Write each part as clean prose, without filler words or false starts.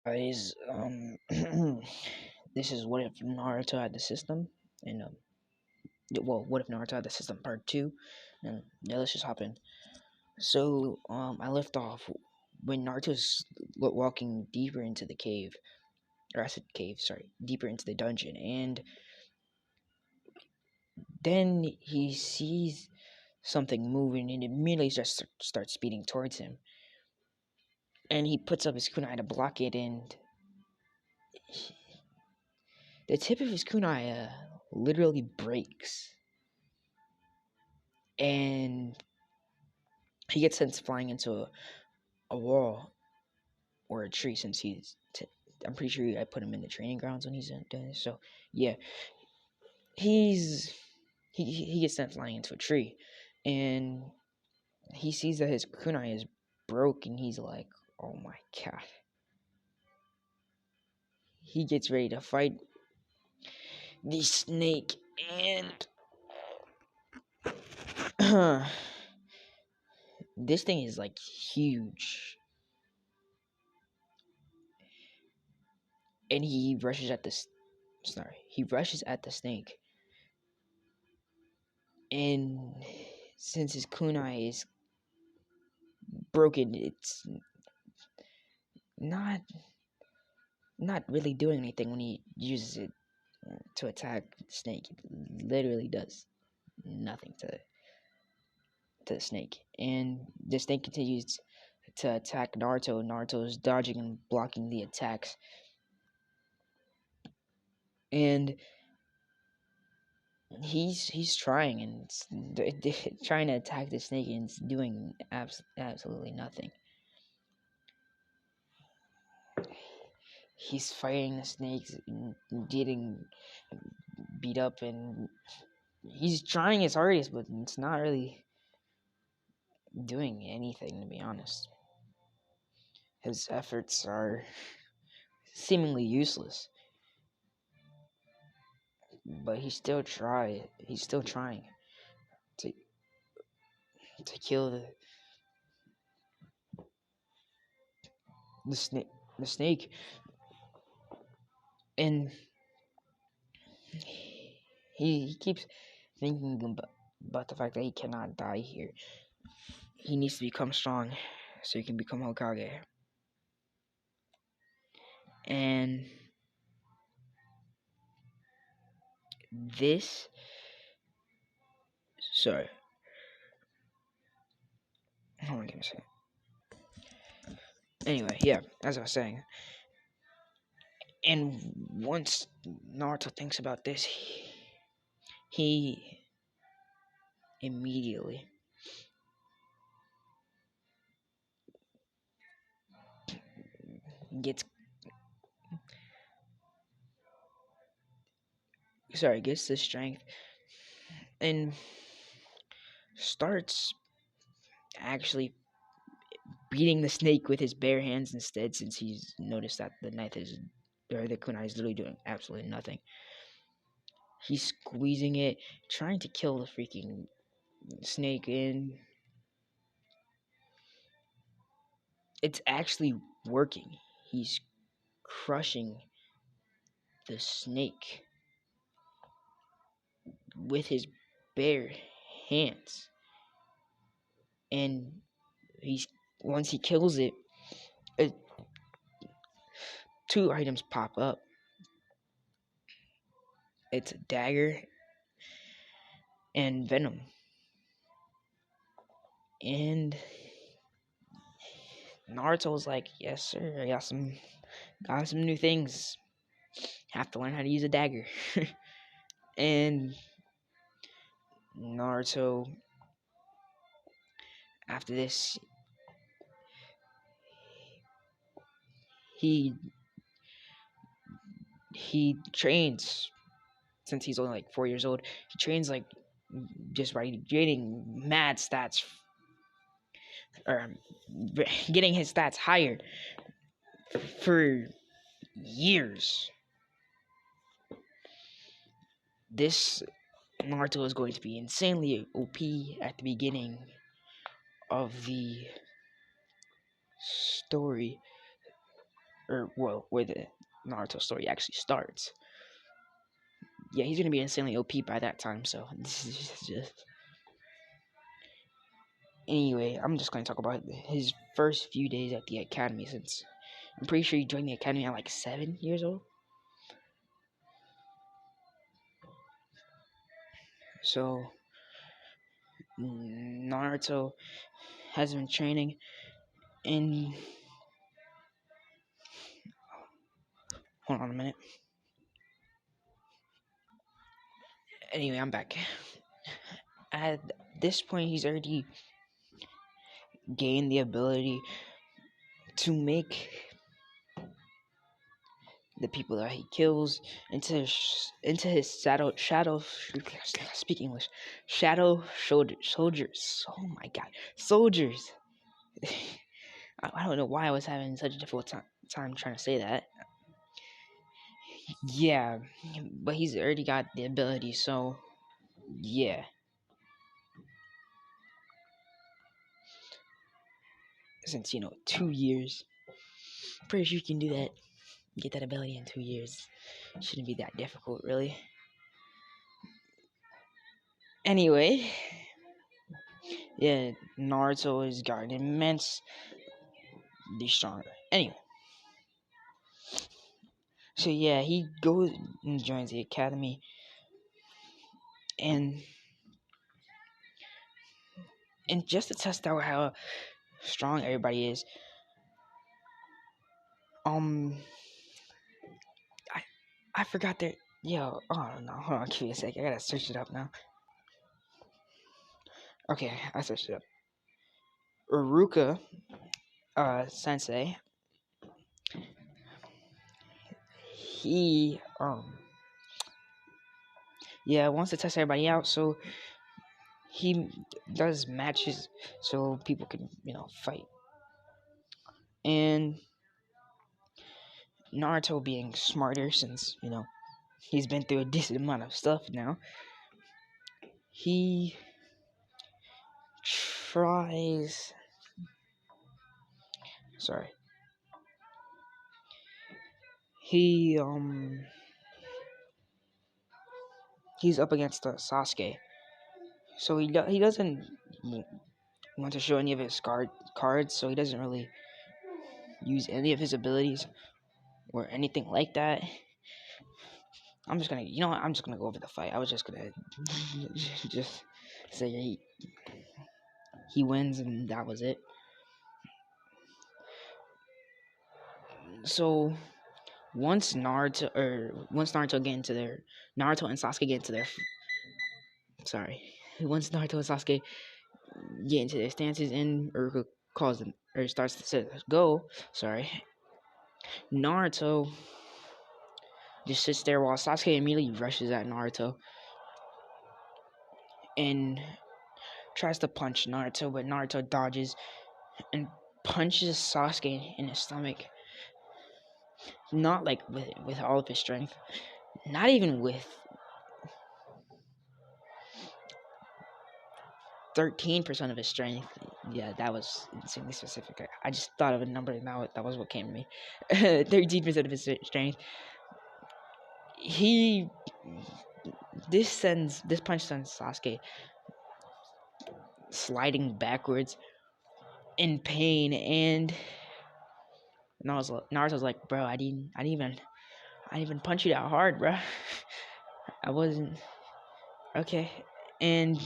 Guys, this is what if Naruto had the system, and well, what if Naruto had the system part two, and yeah, let's just hop in. So, I left off when Naruto's walking deeper into the cave, or I said cave, sorry, deeper into the dungeon, and then he sees something moving, and immediately just starts speeding towards him, and he puts up his kunai to block it, and the tip of his kunai literally breaks, and he gets sent flying into a wall or a tree since I'm pretty sure I put him in the training grounds when he's doing this. So yeah, he's he gets sent flying into a tree, and he sees that his kunai is broke, and he's like, "Oh my god!" He gets ready to fight the snake, and this thing is like huge, and he rushes at this. Sorry, he rushes at the snake, and since his kunai is broken, it's not not really doing anything when he uses it to attack the snake. It literally does nothing to the snake, and the snake continues to attack Naruto. Naruto is dodging and blocking the attacks, and he's trying and trying to attack the snake, and it's doing absolutely nothing. He's fighting the snakes and getting beat up, and he's trying his hardest, but it's not really doing anything, to be honest. His efforts are seemingly useless, but he's still trying to kill the snake and he keeps thinking about the fact that he cannot die here. He needs to become strong so he can become Hokage. And this sorry, hold on, give me a second. Anyway, yeah, as I was saying, and once Naruto thinks about this, he immediately gets gets the strength and starts actually beating the snake with his bare hands instead, since he's noticed that the knife is or the kunai is literally doing absolutely nothing. He's squeezing it, trying to kill the freaking snake, and it's actually working. He's crushing the snake with his bare hands, and he's once he kills it, uh, two items pop up. It's a dagger and venom, and Naruto was like, "Yes, sir. I got some new things. Have to learn how to use a dagger." And Naruto, after this, he he trains since he's only like 4 years old. He trains like just by getting mad stats or getting his stats higher for years. This Naruto is going to be insanely OP at the beginning of the story, or well, where the Naruto story actually starts. Yeah, he's gonna be insanely OP by that time. So this is just anyway. I'm just gonna talk about his first few days at the academy, since I'm pretty sure he joined the academy at like 7 years old. So Naruto has been training in. Hold on a minute. Anyway, I'm back. At this point, he's already gained the ability to make the people that he kills into his shadow. Speak English. Shadow soldiers. Oh my god, soldiers. I don't know why I was having such a difficult time trying to say that. Yeah, but he's already got the ability, so yeah. Since 2 years, pretty sure you can do that. Get that ability in 2 years. Shouldn't be that difficult, really. Anyway, yeah, Naruto has gotten immensely stronger. Anyway, so yeah, he goes and joins the academy, and just to test out how strong everybody is, um, I I forgot their oh no, hold on, give me a sec. I gotta search it up now. Okay, I searched it up. Uruka, sensei, he yeah, wants to test everybody out, so he does matches so people can fight. And Naruto, being smarter, since he's been through a decent amount of stuff now, he tries sorry he he's up against Sasuke, so he doesn't want to show any of his cards, so he doesn't really use any of his abilities or anything like that. I'm just gonna, I'm just gonna go over the fight. I was just gonna just say he wins and that was it. So once Naruto and Sasuke get into their sorry, once Naruto and Sasuke get into their stances and Uruka calls them or starts to say go, sorry, Naruto just sits there while Sasuke immediately rushes at Naruto and tries to punch Naruto, but Naruto dodges and punches Sasuke in his stomach. Not like with all of his strength, not even with 13% of his strength. Yeah, that was insanely specific. I just thought of a number and that was what came to me. 13% of his strength. He this punch sends Sasuke sliding backwards in pain, and Naruto's like, bro, I didn't even punch you that hard, bro. I wasn't okay. And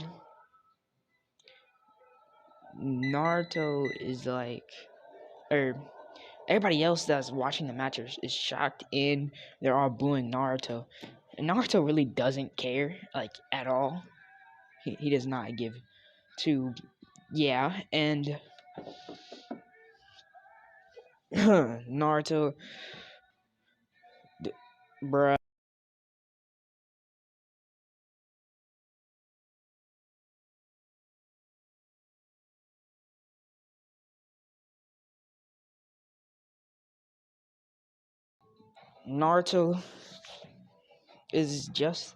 Naruto is like, or everybody else that's watching the match is shocked, and they're all booing Naruto. And Naruto really doesn't care, like, at all. He does not give to, yeah, and Naruto, bruh. Naruto is just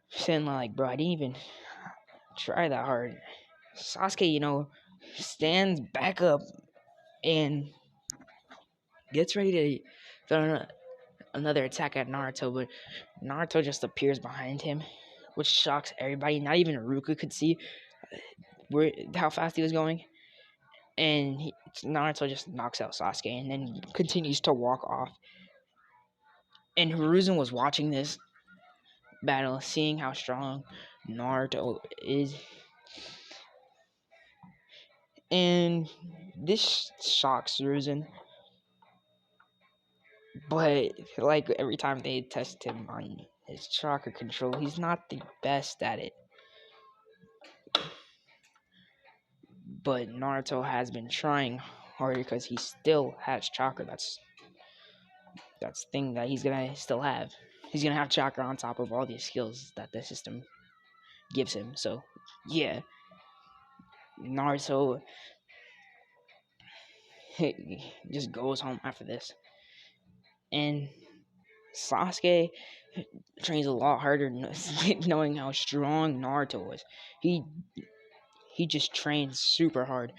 saying like, bro, I didn't even try that hard. Sasuke, stands back up and gets ready to throw another attack at Naruto, but Naruto just appears behind him, which shocks everybody. Not even Ruka could see how fast he was going, and Naruto just knocks out Sasuke and then continues to walk off. And Hiruzen was watching this battle, seeing how strong Naruto is, and this shocks Hiruzen. But like every time they test him on his chakra control, he's not the best at it. But Naruto has been trying harder because he still has chakra. That's the thing that he's gonna still have. He's gonna have chakra on top of all these skills that the system gives him. So yeah, Naruto just goes home after this, and Sasuke trains a lot harder, knowing how strong Naruto was. He he just trains super hard,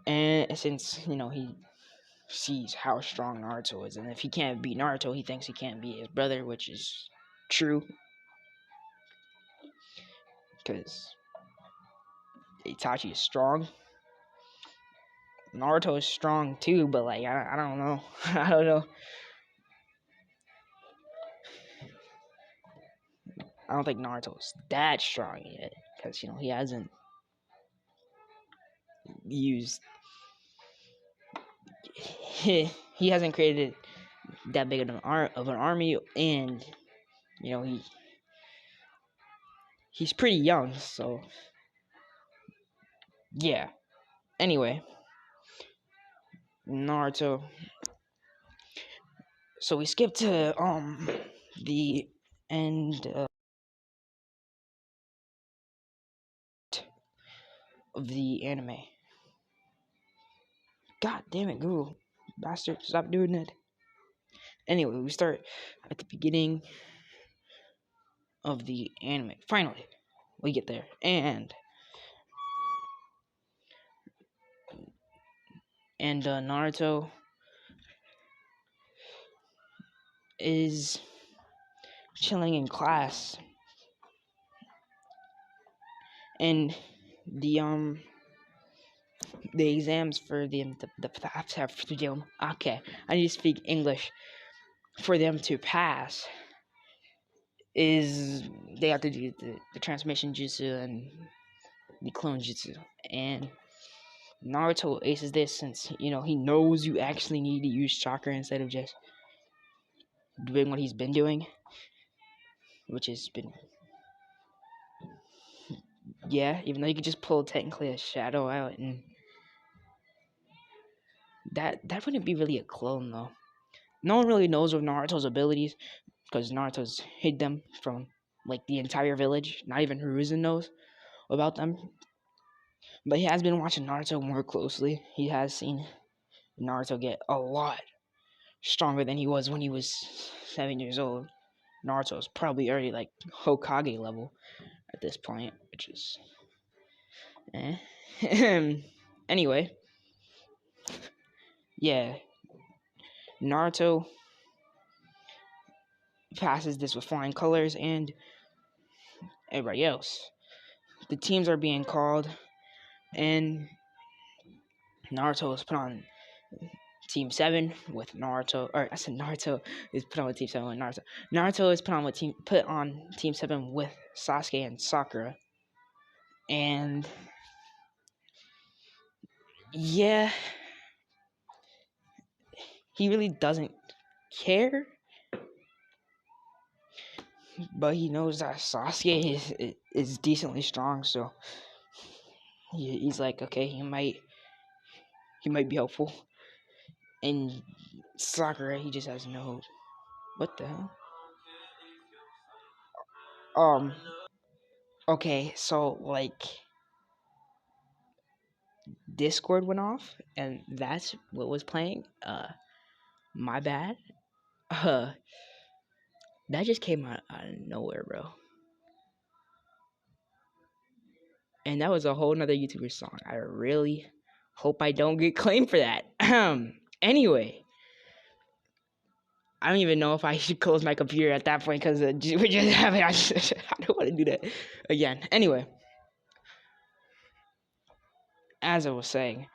and since he sees how strong Naruto is, and if he can't beat Naruto, he thinks he can't beat his brother, which is true, because Itachi is strong. Naruto is strong too, but like I don't know, I don't know. I don't think Naruto's that strong yet, because he hasn't used he hasn't created that big of an army, and he's pretty young, so yeah. Anyway, Naruto. So we skip to the end of the anime. God damn it, Google bastard, stop doing it. Anyway, we start at the beginning of the anime. Finally, we get there, and Naruto is chilling in class, and the exams for okay, I need to speak English, for them to pass is they have to do the transmission jutsu and the clone jutsu, and Naruto aces this since he knows you actually need to use chakra instead of just doing what he's been doing, which has been even though you could just pull technically a shadow out, and that wouldn't be really a clone though. No one really knows of Naruto's abilities because Naruto's hid them from like the entire village. Not even Hiruzen knows about them. But he has been watching Naruto more closely. He has seen Naruto get a lot stronger than he was when he was 7 years old. Naruto's probably already like Hokage level at this point, which is anyway, yeah, Naruto passes this with flying colors, and everybody else. The teams are being called, and Naruto is put on Team 7 with Naruto, or I said Naruto is put on with Team 7 with Naruto. Naruto is put on Team 7 with Sasuke and Sakura. And yeah, he really doesn't care, but he knows that Sasuke is decently strong, so he's like, okay, he might be helpful. And Sakura, he just has no, what the hell? Okay, so like Discord went off, and that's what was playing. My bad. That just came out of nowhere, bro. And that was a whole nother YouTuber song. I really hope I don't get claimed for that. Anyway, I don't even know if I should close my computer at that point because we're just having. I don't want to do that again. Anyway, as I was saying,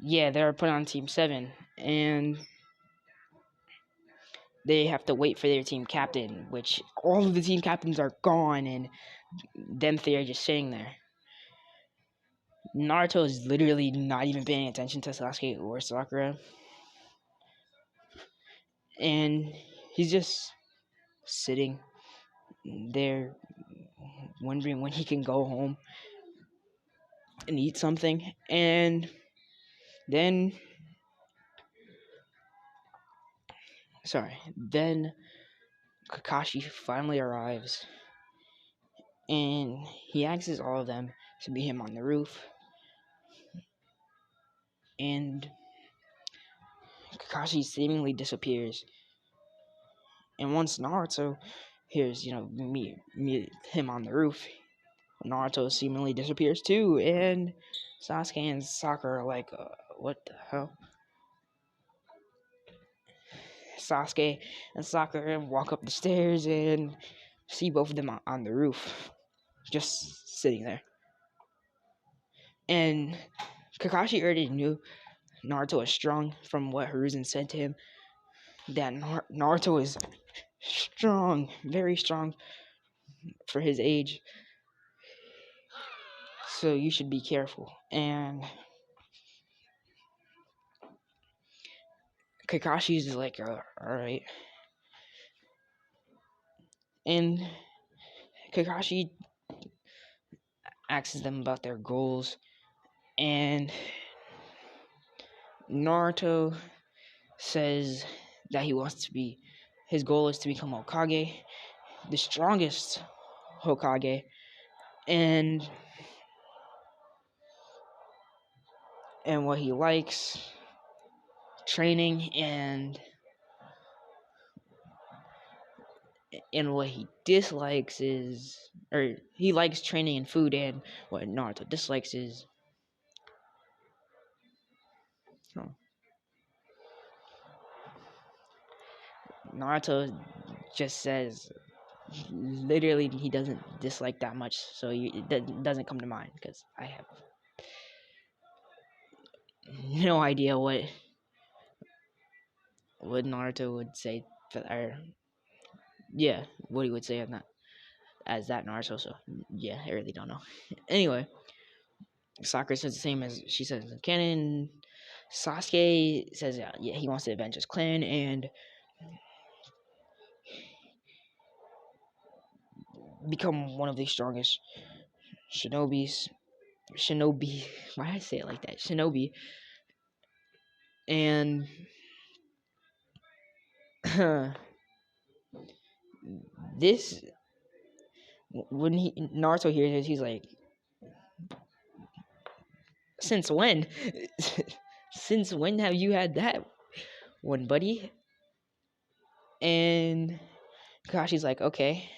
yeah, they're put on Team 7, and they have to wait for their team captain, which all of the team captains are gone, and them three are just sitting there. Naruto is literally not even paying attention to Sasuke or Sakura, and he's just sitting there wondering when he can go home and eat something. And then then Kakashi finally arrives, and he asks all of them to meet him on the roof. And Kakashi seemingly disappears. And once Naruto hears, meet him on the roof, Naruto seemingly disappears too. And Sasuke and Sakura are like, what the hell? Sasuke and Sakura walk up the stairs and see both of them on the roof, just sitting there. And Kakashi already knew Naruto was strong from what Hiruzen said to him, that Naruto is strong, very strong for his age. So you should be careful. And Kakashi's like, alright. And Kakashi asks them about their goals. And Naruto says that his goal is to become Hokage, the strongest Hokage. And what he likes, training, and what he dislikes is, or he likes training and food, and what Naruto dislikes is, Naruto just says literally he doesn't dislike that much, so it doesn't come to mind because I have no idea what Naruto would say, or yeah, what he would say on that as that Naruto. So yeah, I really don't know. Anyway, Sakura says the same as she says in canon. Sasuke says yeah, he wants to avenge his clan and become one of the strongest shinobis. Shinobi, why did I say it like that? Shinobi. And this, when Naruto hears this, he's like, since when? Since when have you had that one, buddy? And Kakashi's like, okay.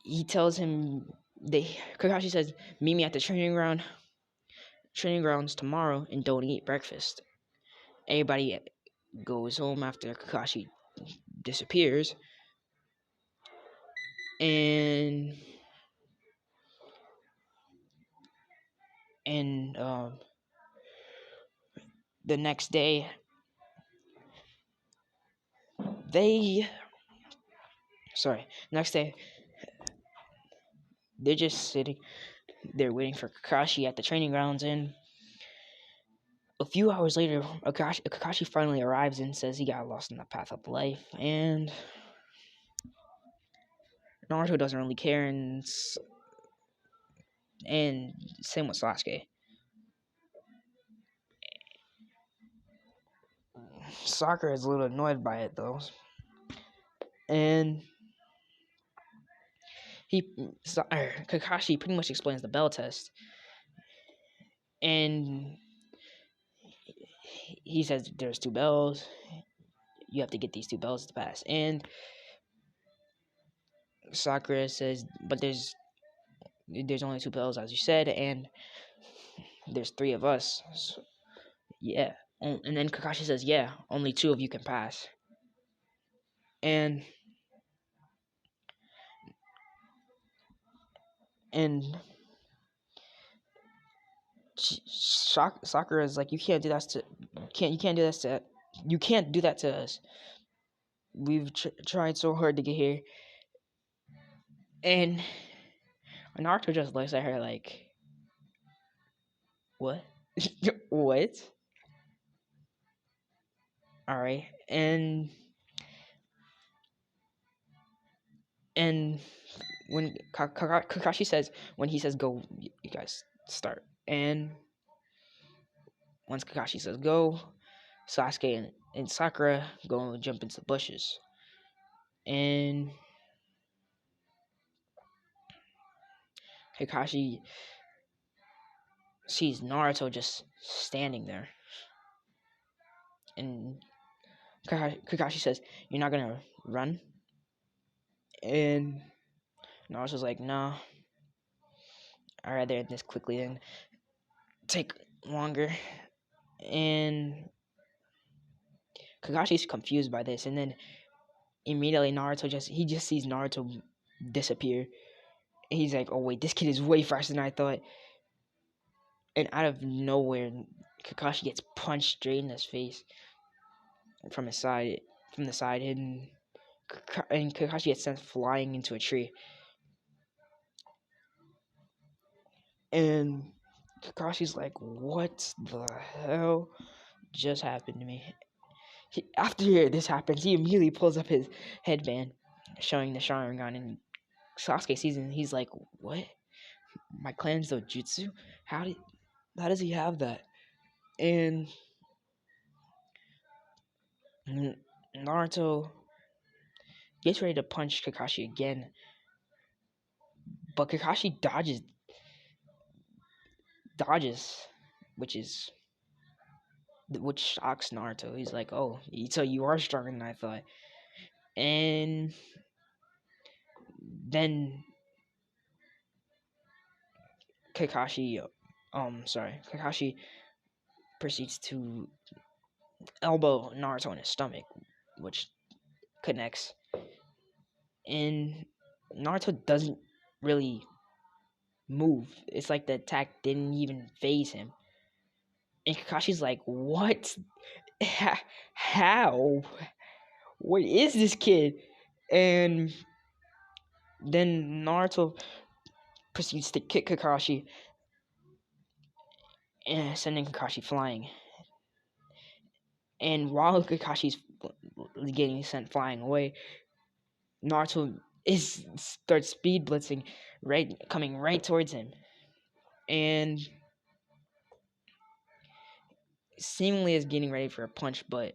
He tells him, Kakashi says, meet me at the training grounds tomorrow and don't eat breakfast. Everybody goes home after Kakashi disappears. And the next day they're just sitting there waiting for Kakashi at the training grounds, and a few hours later Kakashi finally arrives and says he got lost in the path of life, and Naruto doesn't really care, and same with Sasuke. Sakura is a little annoyed by it though, and Kakashi pretty much explains the bell test, and he says there's 2 bells. You have to get these 2 bells to pass, and Sakura says, but there's only 2 bells, as you said, and there's 3 of us. Yeah. And then Kakashi says, yeah, only two of you can pass. And and Sakura is like, you can't do that to, you can't do that to, you can't do that to us. We've tried so hard to get here. And Naruto just looks at her like, what? What? All right. And when Kakashi says, when he says go, you guys start. And once Kakashi says go, Sasuke and Sakura go and jump into the bushes. And Kakashi sees Naruto just standing there. And Kakashi says, you're not gonna run? And Naruto's like, nah, I'd rather end this quickly than take longer. And Kakashi's confused by this, and then immediately Naruto just sees Naruto disappear. And he's like, oh wait, this kid is way faster than I thought. And out of nowhere, Kakashi gets punched straight in his face from his side, from the side, and Kakashi gets sent flying into a tree. And Kakashi's like, what the hell just happened to me? After this happens, he immediately pulls up his headband, showing the Sharingan, and Sasuke sees it, and he's like, what? My clan's Jutsu? How does he have that? And Naruto gets ready to punch Kakashi again, but Kakashi dodges, which shocks Naruto. He's like, oh, so you are stronger than I thought. And then Kakashi proceeds to elbow Naruto in his stomach, which connects. And Naruto doesn't really move. It's like the attack didn't even phase him. And Kakashi's like, what? How? What is this kid? And then Naruto proceeds to kick Kakashi, and sending Kakashi flying. And while Kakashi's getting sent flying away, Naruto starts speed blitzing, coming right towards him, and seemingly is getting ready for a punch, but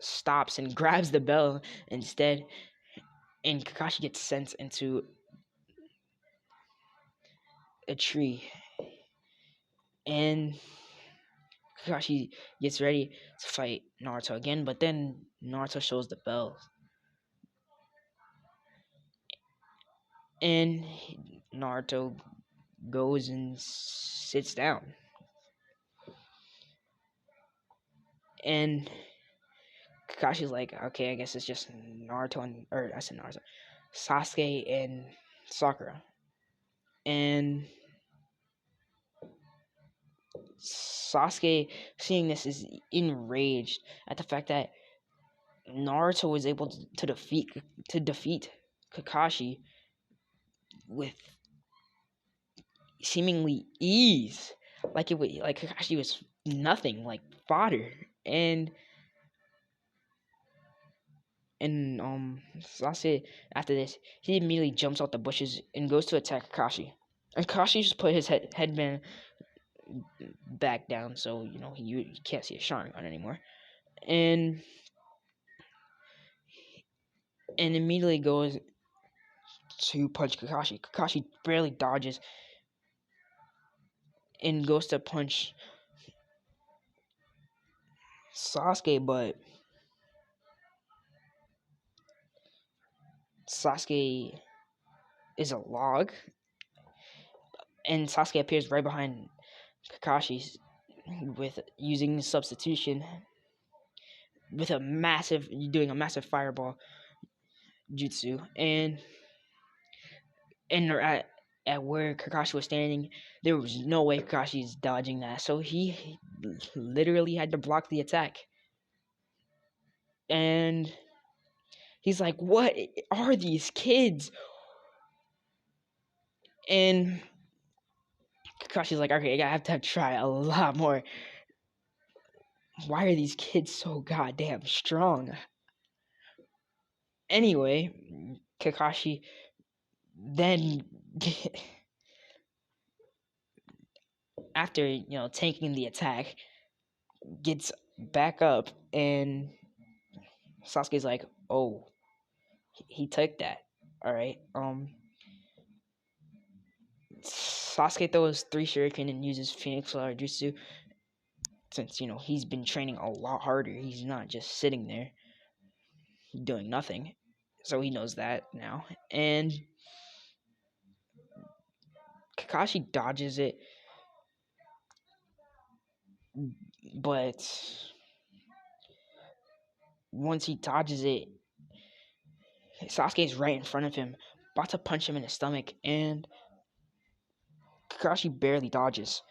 stops and grabs the bell instead, and Kakashi gets sent into a tree, and Kakashi gets ready to fight Naruto again, but then Naruto shows the bell, and Naruto goes and sits down, and Kakashi's like, okay, I guess it's just Naruto or I said Naruto, Sasuke and Sakura, and Sasuke, seeing this, is enraged at the fact that Naruto was able to defeat Kakashi with seemingly ease, like Kakashi was nothing, like fodder, and Sasuke, after this, he immediately jumps out the bushes and goes to attack Kakashi. And Kakashi just put his headband back down, so you can't see a Sharingan anymore, and immediately goes to punch Kakashi. Kakashi barely dodges and goes to punch Sasuke, but Sasuke is a log, and Sasuke appears right behind Kakashi, with using substitution with a massive doing a massive fireball jutsu, and at where Kakashi was standing, there was no way Kakashi's dodging that. So he literally had to block the attack. And he's like, "What are these kids?" And Kakashi's like, "Okay, I have to try a lot more. Why are these kids so goddamn strong?" Anyway, Kakashi then after tanking the attack, gets back up, and Sasuke's like, "Oh, he took that. All right." Sasuke throws 3 shuriken and uses Phoenix Flower Jutsu, since he's been training a lot harder. He's not just sitting there doing nothing. So he knows that now. And Kakashi dodges it, but once he dodges it, Sasuke's right in front of him, about to punch him in the stomach, and Kakashi barely dodges.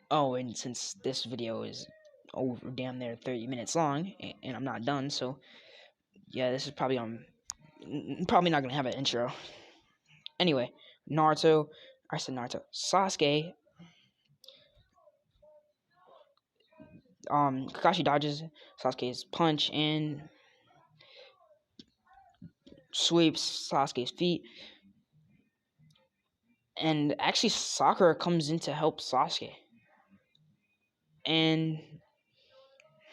Oh, and since this video is over damn near 30 minutes long, and I'm not done, so yeah, this is probably probably not gonna have an intro. Anyway, Naruto, I said Naruto, Sasuke, Kakashi dodges Sasuke's punch and sweeps Sasuke's feet, and actually Sakura comes in to help Sasuke, and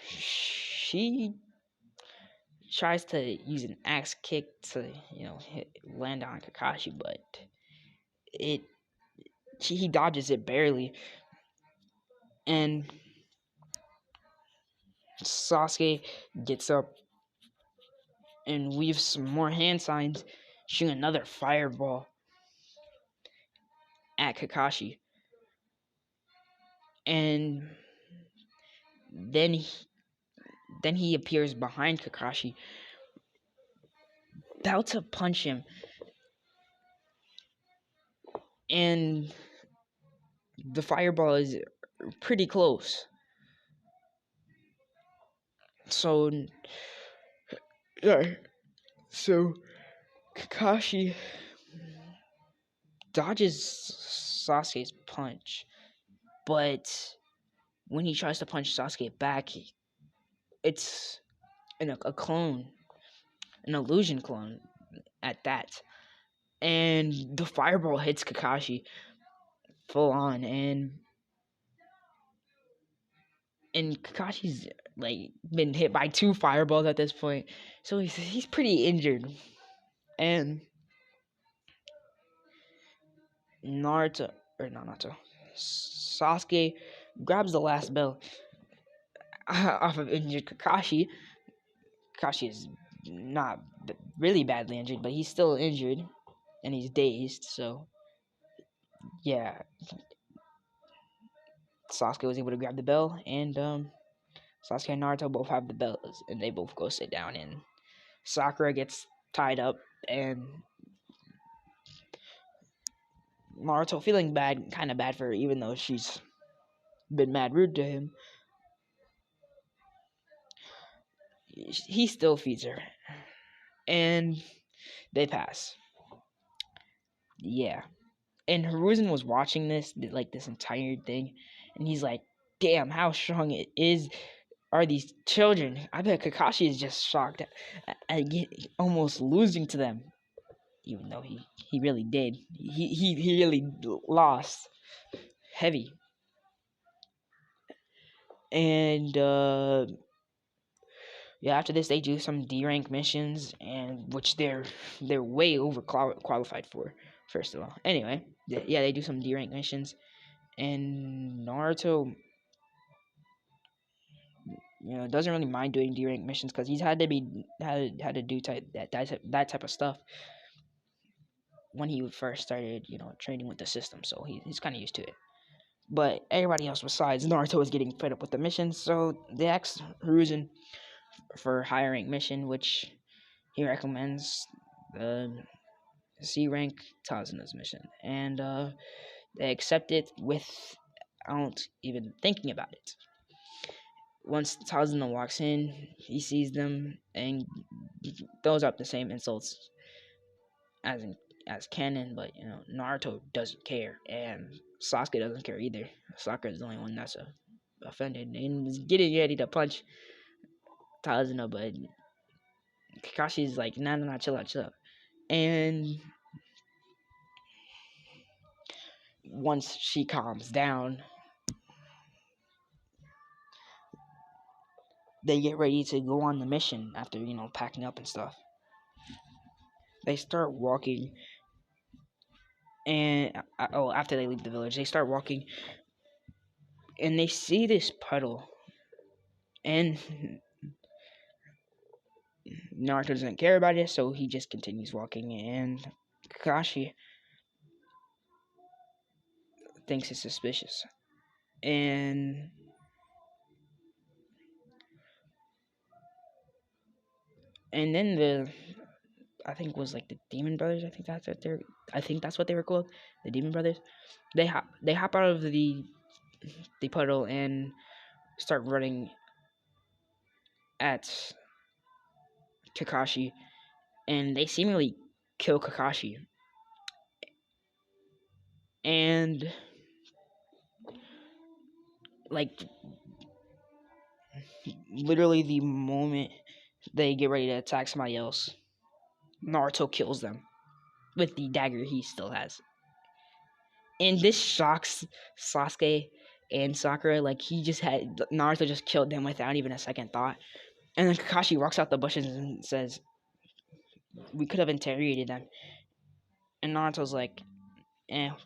she tries to use an axe kick to land on Kakashi, but it he dodges it barely, and Sasuke gets up and weaves some more hand signs, shooting another fireball at Kakashi, and then he appears behind Kakashi, about to punch him, and the fireball is pretty close. So Kakashi dodges Sasuke's punch, but when he tries to punch Sasuke back, it's a clone, an illusion clone at that, and the fireball hits Kakashi full on, and Kakashi's like been hit by 2 fireballs at this point, so he's pretty injured, and Sasuke grabs the last bell off of injured Kakashi. Kakashi is not really badly injured, but he's still injured, and he's dazed, so yeah. Sasuke was able to grab the bell, and Sasuke and Naruto both have the bells, and they both go sit down, and Sakura gets tied up, and Naruto, feeling kind of bad for her, even though she's been mad rude to him, he still feeds her, and they pass. Yeah. And Hiruzen was watching this entire thing, and he's like, "Damn, how strong it is are these children? I bet Kakashi is just shocked at almost losing to them, even though he really did. He really lost heavy." And yeah, after this they do some D rank missions, and which they're way over qualified for. First of all, anyway, yeah, they do some D rank missions, and Naruto, doesn't really mind doing D rank missions because he's had to do that type of stuff. when he first started, training with the system, so he's kind of used to it. But everybody else besides Naruto is getting fed up with the mission, so they asked Hiruzen for higher rank mission, which he recommends the C rank Tazuna's mission, and they accept it without even thinking about it. Once Tazuna walks in, he sees them and throws up the same insults as in, as canon, but Naruto doesn't care, and Sasuke doesn't care either. Sakura is the only one that's offended and is getting ready to punch Tazuna, but Kakashi's like, nah, nah, nah, chill out, chill out. And once she calms down, they get ready to go on the mission after, packing up and stuff. They start walking, and after they leave the village, they start walking, and they see this puddle, and Naruto doesn't care about it, so he just continues walking, and Kakashi thinks it's suspicious. And then I think it was like the Demon Brothers. I think that's what they were called. The Demon Brothers. They hop out of the puddle and start running at Kakashi, and they seemingly kill Kakashi. And like literally the moment they get ready to attack somebody else, Naruto kills them with the dagger he still has. And this shocks Sasuke and Sakura. Like, Naruto just killed them without even a second thought. And then Kakashi walks out the bushes and says, "We could have interrogated them." And Naruto's like,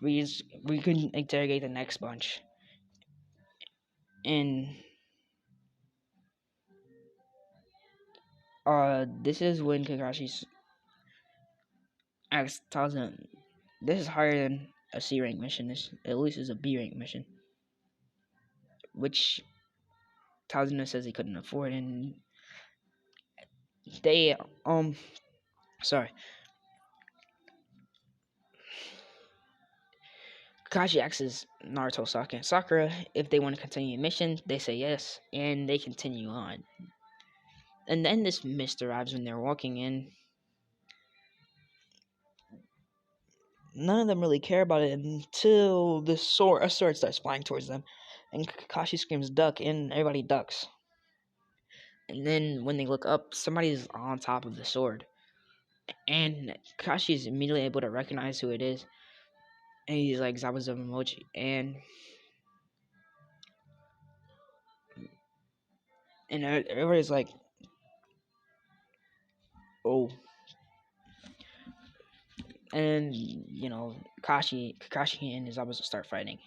we can interrogate the next bunch. And this is when Kakashi asks Tazuna, "This is higher than a C rank mission. This at least is a B rank mission," which Tazuna says he couldn't afford. And they sorry, Kakashi asks Naruto, Sasuke, and Sakura if they want to continue the mission. They say yes, and they continue on. And then this mist arrives when they're walking in. None of them really care about it until a sword starts flying towards them, and Kakashi screams "duck," and everybody ducks. And then when they look up, somebody's on top of the sword, and Kakashi is immediately able to recognize who it is, and he's like Zabuza Mochi, and everybody's like, "Oh." And Kakashi and Zabuza start fighting,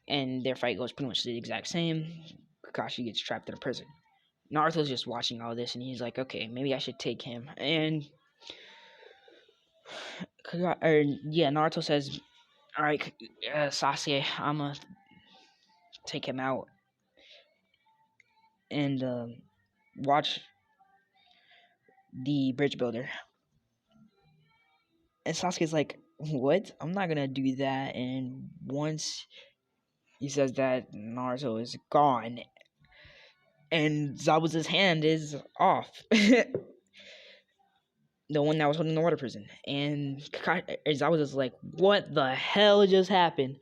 and their fight goes pretty much the exact same. Kakashi gets trapped in a prison. Naruto's just watching all this, and he's like, "Okay, maybe I should take him." And Naruto says, "All right, Sasuke, I'ma take him out and watch the bridge builder." And Sasuke's like, "What? I'm not gonna do that." And once he says that, Naruto is gone, and Zabuza's hand is off. The one that was holding the water prison. And Zabuza's like, "What the hell just happened?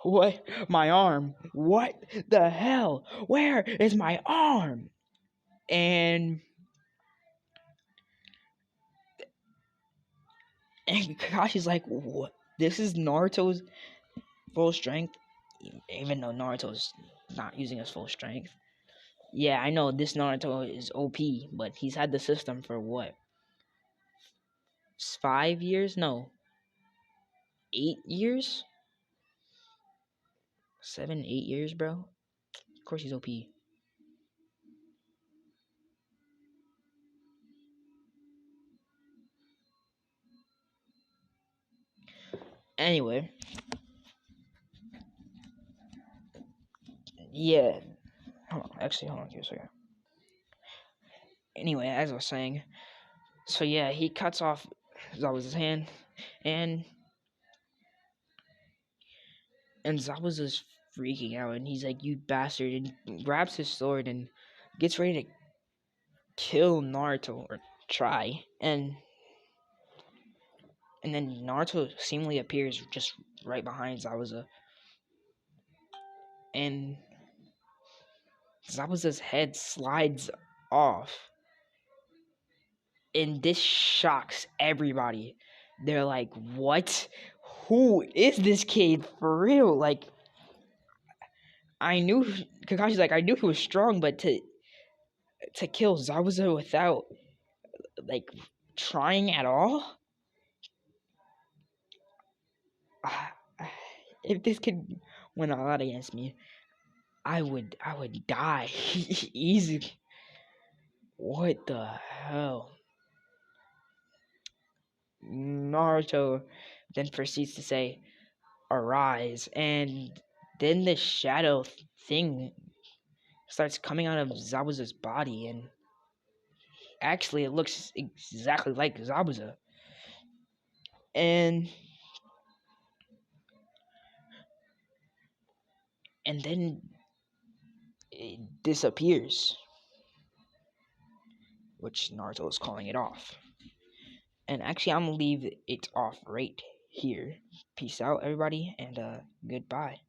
What? My arm? What the hell? Where is my arm?" And Kakashi's like, "What? This is Naruto's full strength?" Even though Naruto's not using his full strength. Yeah, I know this Naruto is OP, but he's had the system for what? 5 years? No. 8 years? 7, 8 years, bro? Of course he's OP. Anyway, yeah. Hold on. Actually, hold on. Give a second. Anyway, as I was saying, so yeah, he cuts off Zabuza's hand, and Zabuza's freaking out, and he's like, "You bastard!" and grabs his sword and gets ready to kill Naruto or try, and then Naruto seemingly appears just right behind Zabuza, and Zabuza's head slides off, and this shocks everybody. They're like, "What? Who is this kid for real?" Like, I knew Kakashi's like, I knew he was strong, but to kill Zabuza without like trying at all, ah, if this kid went out against me, I would die easy. What the hell? Naruto then proceeds to say, "Arise," and then the shadow thing starts coming out of Zabuza's body, and actually it looks exactly like Zabuza. And then it disappears, which Naruto is calling it off. And actually, I'm gonna leave it off right here. Peace out, everybody, and goodbye.